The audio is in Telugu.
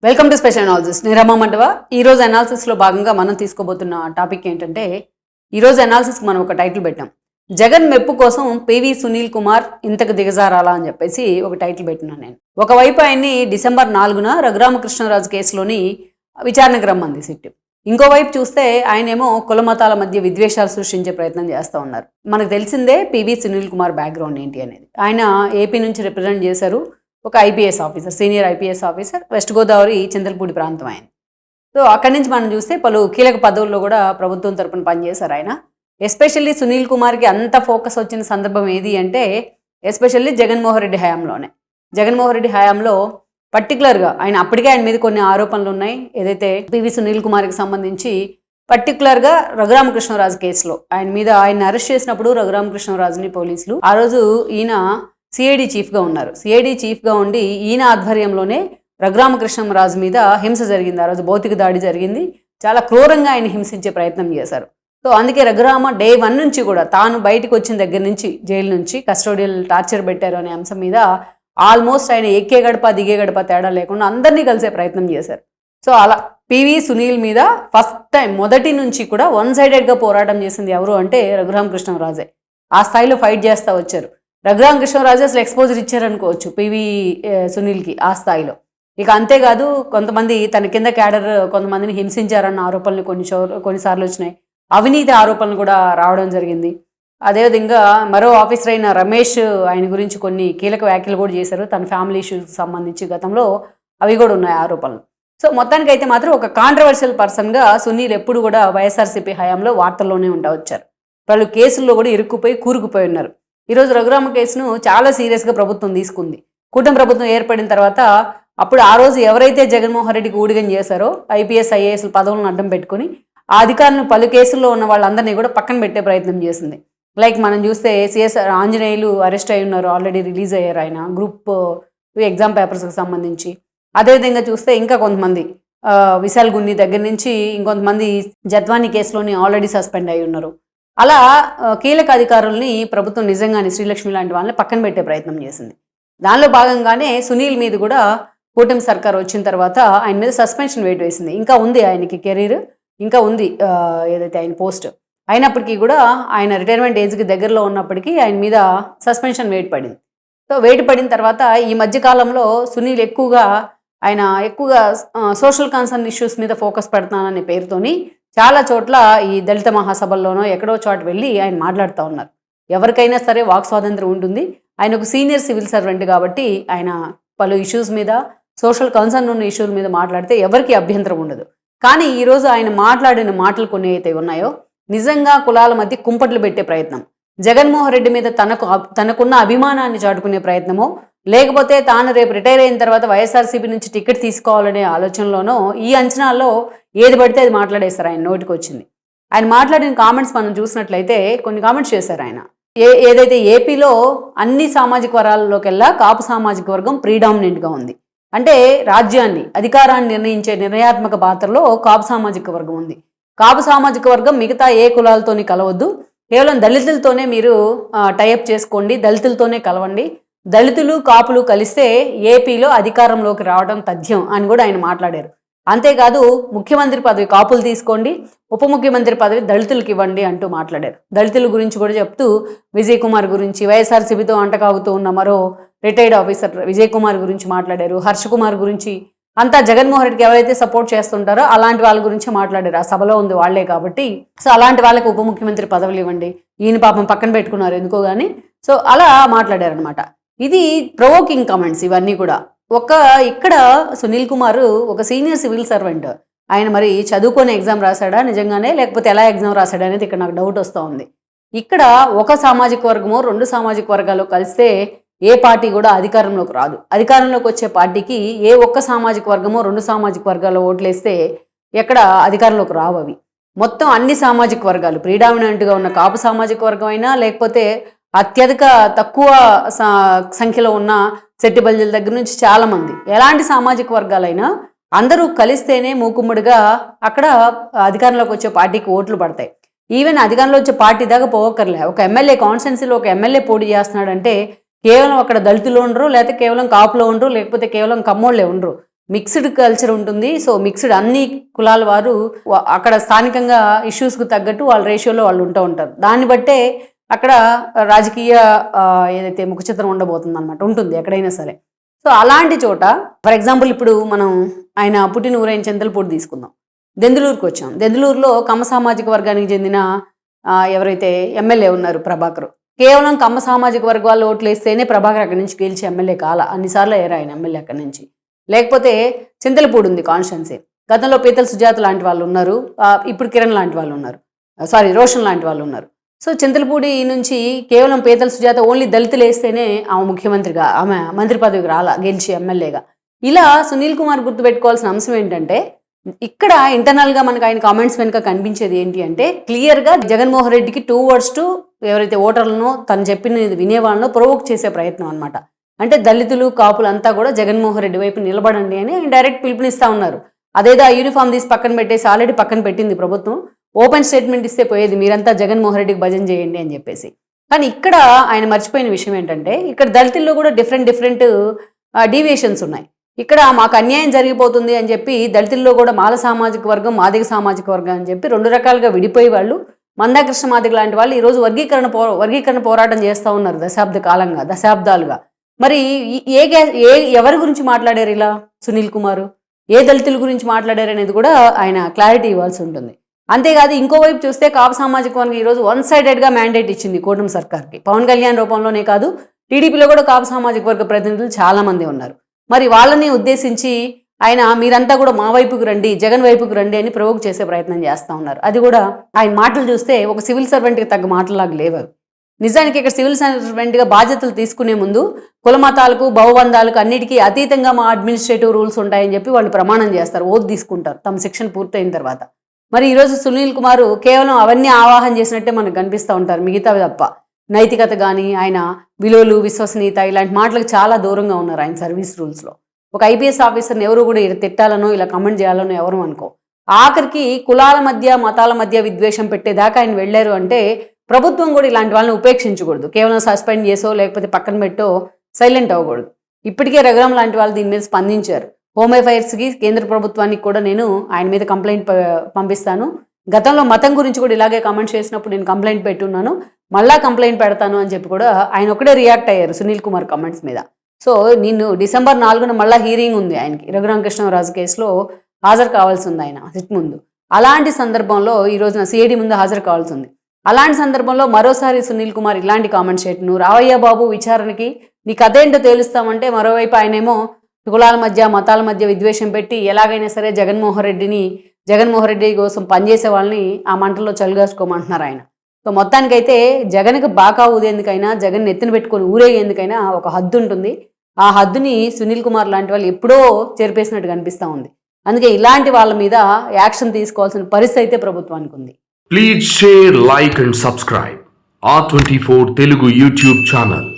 Welcome to special analysis. నేను రమా మండవ. ఈరోజు అనాలిసిస్లో భాగంగా మనం తీసుకోబోతున్న టాపిక్ ఏంటంటే, ఈరోజు అనాలిసిస్కి మనం ఒక టైటిల్ పెట్టాం. జగన్ మెప్పు కోసం పివి సునీల్ కుమార్ ఇంతకు దిగజారాలా అని చెప్పేసి ఒక టైటిల్ పెట్టినాను నేను. ఒకవైపు ఆయన్ని December 4న రఘురామకృష్ణరాజు కేసులోని విచారణకు రమ్మంది సిట్. ఇంకోవైపు చూస్తే ఆయనేమో కుల మతాల మధ్య విద్వేషాలు సృష్టించే ప్రయత్నం చేస్తూ ఉన్నారు. మనకు తెలిసిందే పివి సునీల్ కుమార్ బ్యాక్గ్రౌండ్ ఏంటి అనేది. ఆయన ఏపీ నుంచి రిప్రజెంట్ చేశారు. ఒక IPS officer, senior IPS officer, west Godavari Chintalapudi ప్రాంతం ఆయన. సో అక్కడి నుంచి మనం చూస్తే పలు కీలక పదవుల్లో కూడా ప్రభుత్వం తరపున పనిచేశారు ఆయన. ఎస్పెషల్లీ సునీల్ కుమార్కి అంత ఫోకస్ వచ్చిన సందర్భం ఏది అంటే, ఎస్పెషల్లీ జగన్మోహన్ రెడ్డి హయాంలోనే. జగన్మోహన్ రెడ్డి హయాంలో పర్టికులర్గా ఆయన అప్పటికే ఆయన మీద కొన్ని ఆరోపణలు ఉన్నాయి. ఏదైతే పివి సునీల్ కుమార్కి సంబంధించి పర్టికులర్గా రఘురామకృష్ణరాజు కేసులో ఆయన అరెస్ట్ చేసినప్పుడు రఘురామకృష్ణరాజుని పోలీసులు ఆ రోజు ఈయన సిఐడి చీఫ్గా ఉన్నారు. సిఐడి చీఫ్గా ఉండి ఈయన ఆధ్వర్యంలోనే రఘురామకృష్ణరాజు మీద హింస జరిగింది. ఆ రోజు భౌతిక దాడి జరిగింది. చాలా క్రూరంగా ఆయన హింసించే ప్రయత్నం చేశారు. సో అందుకే రఘురామ డే 1 నుంచి కూడా తాను బయటకు వచ్చిన దగ్గర నుంచి జైలు నుంచి కస్టోడియల్ టార్చర్ పెట్టారు అనే అంశం మీద ఆల్మోస్ట్ ఆయన ఎక్కే గడప దిగే గడప తేడా లేకుండా అందరినీ కలిసే ప్రయత్నం చేశారు. సో అలా పివి సునీల్ మీద ఫస్ట్ టైం మొదటి నుంచి కూడా వన్ సైడెడ్గా పోరాటం చేసింది ఎవరు అంటే రఘురామకృష్ణరాజే. ఆ స్థాయిలో ఫైట్ చేస్తూ వచ్చారు. రఘురామకృష్ణరాజు అసలు ఎక్స్పోజర్ ఇచ్చారనుకోవచ్చు పివి సునీల్కి ఆ స్థాయిలో. ఇక అంతేకాదు, కొంతమంది తన కింద క్యాడర్ కొంతమందిని హింసించారన్న ఆరోపణలు కొన్నిసార్లు వచ్చినాయి. అవినీతి ఆరోపణలు కూడా రావడం జరిగింది. అదేవిధంగా మరో ఆఫీసర్ అయిన రమేష్ ఆయన గురించి కొన్ని కీలక వ్యాఖ్యలు కూడా చేశారు. తన ఫ్యామిలీ ఇష్యూస్కి సంబంధించి గతంలో అవి కూడా ఉన్నాయి ఆరోపణలు. సో మొత్తానికైతే మాత్రం ఒక కాంట్రవర్షియల్ పర్సన్గా సునీల్ ఎప్పుడు కూడా వైఎస్ఆర్సీపీ హయాంలో వార్తల్లోనే వచ్చారు. వాళ్ళు కేసుల్లో కూడా ఇరుక్కుపోయి కూరుకుపోయి ఉన్నారు. ఈరోజు రఘురామ కేసును చాలా సీరియస్గా ప్రభుత్వం తీసుకుంది. కూటమి ప్రభుత్వం ఏర్పడిన తర్వాత అప్పుడు ఆ రోజు ఎవరైతే జగన్మోహన్ రెడ్డికి ఊడిగం చేశారో ఐపీఎస్ ఐఏఎస్ పదవులను అడ్డం పెట్టుకుని ఆ అధికారులను పలు కేసుల్లో ఉన్న వాళ్ళందరినీ కూడా పక్కన పెట్టే ప్రయత్నం చేసింది. లైక్ మనం చూస్తే సిఎస్ ఆంజనేయులు అరెస్ట్ అయి ఉన్నారు, ఆల్రెడీ రిలీజ్ అయ్యారు ఆయన గ్రూప్ ఎగ్జామ్ పేపర్స్కి సంబంధించి. అదేవిధంగా చూస్తే ఇంకా కొంతమంది విశాల్ గున్ని దగ్గర నుంచి ఇంకొంతమంది జత్వానీ కేసులోని ఆల్రెడీ సస్పెండ్ అయి ఉన్నారు. అలా కీలక అధికారుల్ని ప్రభుత్వం నిజంగానే శ్రీలక్ష్మి లాంటి వాళ్ళని పక్కన పెట్టే ప్రయత్నం చేసింది. దానిలో భాగంగానే సునీల్ మీద కూడా కూటమి సర్కార్ వచ్చిన తర్వాత ఆయన మీద సస్పెన్షన్ వేట్ వేసింది. ఇంకా ఉంది ఆయనకి కెరీర్, ఇంకా ఉంది ఏదైతే ఆయన పోస్ట్. అయినప్పటికీ కూడా ఆయన రిటైర్మెంట్ ఏజ్కి దగ్గరలో ఉన్నప్పటికీ ఆయన మీద సస్పెన్షన్ వేట్ పడింది. సో వెయిట్ పడిన తర్వాత ఈ మధ్యకాలంలో సునీల్ ఎక్కువగా సోషల్ కన్సర్న్ ఇష్యూస్ మీద ఫోకస్ పెడతాననే పేరుతోని చాలా చోట్ల ఈ దళిత మహాసభల్లోనో ఎక్కడో చోట వెళ్ళి ఆయన మాట్లాడుతూ ఉన్నారు. ఎవరికైనా సరే వాక్ స్వాతంత్రం ఉంటుంది. ఆయన ఒక సీనియర్ సివిల్ సర్వెంట్ కాబట్టి ఆయన పలు ఇష్యూస్ మీద, సోషల్ కన్సర్న్ ఉన్న ఇష్యూల మీద మాట్లాడితే ఎవరికి అభ్యంతరం ఉండదు. కానీ ఈరోజు ఆయన మాట్లాడిన మాటలు కొన్ని అయితే ఉన్నాయో నిజంగా కులాల మధ్య కుంపట్లు పెట్టే ప్రయత్నం, జగన్మోహన్ రెడ్డి మీద తనకున్న అభిమానాన్ని చాటుకునే ప్రయత్నమో, లేకపోతే తాను రేపు రిటైర్ అయిన తర్వాత వైఎస్ఆర్సీపీ నుంచి టికెట్ తీసుకోవాలనే ఆలోచనలోనో ఈ అంచనాల్లో ఏది పడితే అది మాట్లాడేస్తారు. ఆయన నోటికి వచ్చింది. ఆయన మాట్లాడిన కామెంట్స్ మనం చూసినట్లయితే కొన్ని కామెంట్స్ చేశారు ఆయన. ఏదైతే ఏపీలో అన్ని సామాజిక వర్గాల్లోకెల్లా కాపు సామాజిక వర్గం ప్రీడామినెంట్గా ఉంది. అంటే రాజ్యాన్ని, అధికారాన్ని నిర్ణయించే నిర్ణయాత్మక పాత్రలో కాపు సామాజిక వర్గం ఉంది. కాపు సామాజిక వర్గం మిగతా ఏ కులాలతోని కలవద్దు, కేవలం దళితులతోనే మీరు టైఅప్ చేసుకోండి, దళితులతోనే కలవండి, దళితులు కాపులు కలిస్తే ఏపీలో అధికారంలోకి రావడం తథ్యం అని కూడా ఆయన మాట్లాడారు. అంతేకాదు ముఖ్యమంత్రి పదవి కాపులు తీసుకోండి, ఉప ముఖ్యమంత్రి పదవి దళితులకు ఇవ్వండి అంటూ మాట్లాడారు. దళితుల గురించి కూడా చెప్తూ విజయ్ కుమార్ గురించి, వైఎస్ఆర్సీపీతో అంటకాగుతూ ఉన్న మరో రిటైర్డ్ ఆఫీసర్ విజయ్ కుమార్ గురించి మాట్లాడారు. హర్ష కుమార్ గురించి, అంతా జగన్మోహన్ రెడ్డికి ఎవరైతే సపోర్ట్ చేస్తుంటారో అలాంటి వాళ్ళ గురించి మాట్లాడారు. ఆ సభలో ఉంది వాళ్లే కాబట్టి. సో అలాంటి వాళ్ళకి ఉప ముఖ్యమంత్రి పదవులు ఇవ్వండి, ఈయన పాపం పక్కన పెట్టుకున్నారు ఎందుకో కానీ. సో అలా మాట్లాడారనమాట. ఇది ప్రొవోకింగ్ కమెంట్స్ ఇవన్నీ కూడా. ఇక్కడ సునీల్ కుమార్ ఒక సీనియర్ సివిల్ సర్వెంట్. ఆయన మరి చదువుకొని ఎగ్జామ్ రాశాడా నిజంగానే, లేకపోతే ఎలా ఎగ్జామ్ రాశాడా అనేది ఇక్కడ నాకు డౌట్ వస్తూ ఉంది. ఇక్కడ ఒక సామాజిక వర్గమో రెండు సామాజిక వర్గాలు కలిస్తే ఏ పార్టీ కూడా అధికారంలోకి రాదు. అధికారంలోకి వచ్చే పార్టీకి ఏ ఒక్క సామాజిక వర్గమో రెండు సామాజిక వర్గాల్లో ఓట్లేస్తే ఎక్కడ అధికారంలోకి రావు. అవి మొత్తం అన్ని సామాజిక వర్గాలు, ప్రీడామినెంట్గా ఉన్న కాపు సామాజిక వర్గం అయినా, లేకపోతే అత్యధిక తక్కువ సంఖ్యలో ఉన్న సెట్టిబల్జల దగ్గర నుంచి చాలామంది, ఎలాంటి సామాజిక వర్గాలైనా అందరూ కలిస్తేనే మూకుమ్మడిగా అక్కడ అధికారంలోకి వచ్చే పార్టీకి ఓట్లు పడతాయి. ఈవెన్ అధికారంలో వచ్చే పార్టీ దాకా పోవక్కర్లే. ఒక ఎమ్మెల్యే కాన్స్టిట్యున్సీలో ఒక ఎమ్మెల్యే పోటీ చేస్తున్నాడంటే కేవలం అక్కడ దళితులు ఉండరు, లేకపోతే కేవలం కాపులో ఉండరు, లేకపోతే కేవలం కమ్మోళ్ళే ఉండరు. మిక్స్డ్ కల్చర్ ఉంటుంది. సో మిక్స్డ్ అన్ని కులాల వారు అక్కడ స్థానికంగా ఇష్యూస్కు తగ్గట్టు వాళ్ళ రేషియోలో వాళ్ళు ఉంటూ ఉంటారు. దాన్ని బట్టే అక్కడ రాజకీయ ఏదైతే ముఖ చిత్రం ఉండబోతుంది అనమాట ఉంటుంది ఎక్కడైనా సరే. సో అలాంటి చోట ఫర్ ఎగ్జాంపుల్ ఇప్పుడు మనం ఆయన పుట్టిన ఊరైన చింతలపూడి తీసుకుందాం. దెందులూరుకి వచ్చాం. దెందులూరులో కమ్మ సామాజిక వర్గానికి చెందిన ఎవరైతే ఎమ్మెల్యే ఉన్నారు ప్రభాకర్, కేవలం కమ్మ సామాజిక వర్గాలు ఓట్లు వేస్తేనే ప్రభాకర్ అక్కడి నుంచి గెలిచి ఎమ్మెల్యే కాల, అన్నిసార్లు అయ్యారు ఆయన ఎమ్మెల్యే అక్కడి నుంచి. లేకపోతే చింతలపూడి ఉంది కాన్స్టిట్యున్సీ, గతంలో పీతల సుజాత లాంటి వాళ్ళు ఉన్నారు, ఇప్పుడు కిరణ్ లాంటి వాళ్ళు ఉన్నారు, రోషన్ లాంటి వాళ్ళు ఉన్నారు. సో చింతలపూడి నుంచి కేవలం పీతల సుజాత ఓన్లీ దళితులు వేస్తేనే ఆమె ముఖ్యమంత్రిగా, ఆమె మంత్రి పదవికి రాలా, గెలిచి ఎమ్మెల్యేగా. ఇలా సునీల్ కుమార్ గుర్తుపెట్టుకోవాల్సిన అంశం ఏంటంటే, ఇక్కడ ఇంటర్నల్గా మనకు ఆయన కామెంట్స్ వెనుక కనిపించేది ఏంటి అంటే, క్లియర్గా జగన్మోహన్ రెడ్డికి 2 words ఎవరైతే ఓటర్లను తను చెప్పిన వినేవాళ్ళనో ప్రొవోక్ చేసే ప్రయత్నం అనమాట. అంటే దళితులు కాపులు అంతా కూడా జగన్మోహన్ రెడ్డి వైపు నిలబడండి అని డైరెక్ట్ పిలుపునిస్తా ఉన్నారు. అదేదో ఆ యూనిఫామ్ తీసి పక్కన పెట్టేసి ఆల్రెడీ పక్కన పెట్టింది ప్రభుత్వం, ఓపెన్ స్టేట్మెంట్ ఇస్తే పోయేది, మీరంతా జగన్మోహన్ రెడ్డికి భజన చేయండి అని చెప్పేసి. కానీ ఇక్కడ ఆయన మర్చిపోయిన విషయం ఏంటంటే, ఇక్కడ దళితుల్లో కూడా డిఫరెంట్ డీవియేషన్స్ ఉన్నాయి. ఇక్కడ మాకు అన్యాయం జరిగిపోతుంది అని చెప్పి దళితుల్లో కూడా మాల సామాజిక వర్గం, మాదిగ సామాజిక వర్గం అని చెప్పి 2 రకాలుగా విడిపోయి వాళ్ళు, మందాకృష్ణ మాదిగ లాంటి వాళ్ళు ఈరోజు వర్గీకరణ పోరాటం చేస్తూ ఉన్నారు దశాబ్దాలుగా. మరి ఎవరి గురించి మాట్లాడారు ఇలా సునీల్ కుమార్, ఏ దళితుల గురించి మాట్లాడారు అనేది కూడా ఆయన క్లారిటీ ఇవ్వాల్సి ఉంటుంది. అంతేకాదు ఇంకోవైపు చూస్తే కాపు సామాజిక వర్గం ఈరోజు 1-sidedగా మ్యాండేట్ ఇచ్చింది కూటమి సర్కార్కి. పవన్ కళ్యాణ్ రూపంలోనే కాదు, టీడీపీలో కూడా కాపు సామాజిక వర్గ ప్రతినిధులు చాలా మంది ఉన్నారు. మరి వాళ్ళని ఉద్దేశించి ఆయన మీరంతా కూడా మా వైపుకు రండి, జగన్ వైపుకు రండి అని ప్రవోక్ చేసే ప్రయత్నం చేస్తూ ఉన్నారు. అది కూడా ఆయన మాటలు చూస్తే ఒక సివిల్ సర్వెంట్కి తగ్గ మాటలాగా లేవు. నిజానికి ఇక్కడ సివిల్ సర్వెంట్గా బాధ్యతలు తీసుకునే ముందు కులమతాలకు, భవబంధాలకు అన్నిటికీ అతీతంగా మా అడ్మినిస్ట్రేటివ్ రూల్స్ ఉంటాయని చెప్పి వాళ్ళు ప్రమాణం చేస్తారు, ఓత్ తీసుకుంటారు తమ శిక్షణ పూర్తయిన తర్వాత. మరి ఈరోజు సునీల్ కుమార్ కేవలం అవన్నీ ఆవాహన చేసినట్టే మనకు కనిపిస్తూ ఉంటారు, మిగతావి తప్ప నైతికత కానీ ఆయన విలువలు, విశ్వసనీయత ఇలాంటి మాటలకు చాలా దూరంగా ఉన్నారు ఆయన సర్వీస్ రూల్స్లో. ఒక ఐపీఎస్ ఆఫీసర్ని ఎవరు కూడా ఇలా తిట్టాలనో ఇలా కమెంట్ చేయాలనో ఎవరు అనుకో. ఆఖరికి కులాల మధ్య, మతాల మధ్య విద్వేషం పెట్టేదాకా ఆయన వెళ్ళారు అంటే ప్రభుత్వం కూడా ఇలాంటి వాళ్ళని ఉపేక్షించకూడదు. కేవలం సస్పెండ్ చేసో లేకపోతే పక్కన పెట్టో సైలెంట్ అవ్వకూడదు. ఇప్పటికే రఘురామ్ లాంటి వాళ్ళు దీని మీద స్పందించారు. హోమ్ అఫైర్స్కి, కేంద్ర ప్రభుత్వానికి కూడా నేను ఆయన మీద కంప్లైంట్ పంపిస్తాను, గతంలో మతం గురించి కూడా ఇలాగే కామెంట్స్ చేసినప్పుడు నేను కంప్లైంట్ పెట్టున్నాను, మళ్ళా కంప్లైంట్ పెడతాను అని చెప్పి కూడా ఆయన ఒకటే రియాక్ట్ అయ్యారు సునీల్ కుమార్ కామెంట్స్ మీద. సో నేను December 4న మళ్ళీ హీరింగ్ ఉంది ఆయనకి, రఘురామకృష్ణరాజు కేసులో హాజరు కావాల్సి ఉంది ఆయన సిట్ ముందు. అలాంటి సందర్భంలో ఈ రోజున సిఐడి ముందు హాజరు కావాల్సి ఉంది. అలాంటి సందర్భంలో మరోసారి సునీల్ కుమార్ ఇలాంటి కామెంట్స్ చేయటం, రావయ్య బాబు విచారణకి నీ కథేంటో తేలుస్తామంటే మరోవైపు ఆయనేమో కులాల మధ్య, మతాల మధ్య విద్వేషం పెట్టి ఎలాగైనా సరే జగన్మోహన్ రెడ్డి కోసం పనిచేసే వాళ్ళని ఆ మంటల్లో చలుగాసుకోమంటున్నారు ఆయన. సో మొత్తానికైతే జగన్కి బాకా ఊదేందుకైనా, జగన్ ఎత్తున పెట్టుకొని ఊరేగేందుకైనా ఒక హద్దు ఉంటుంది. ఆ హద్దుని సునీల్ కుమార్ లాంటి వాళ్ళు ఎప్పుడో చెరిపేసినట్టు కనిపిస్తూ ఉంది. అందుకే ఇలాంటి వాళ్ళ మీద యాక్షన్ తీసుకోవాల్సిన పరిస్థితి అయితే ప్రభుత్వానికి ఉంది. Please share, like and subscribe R24 Telugu YouTube channel.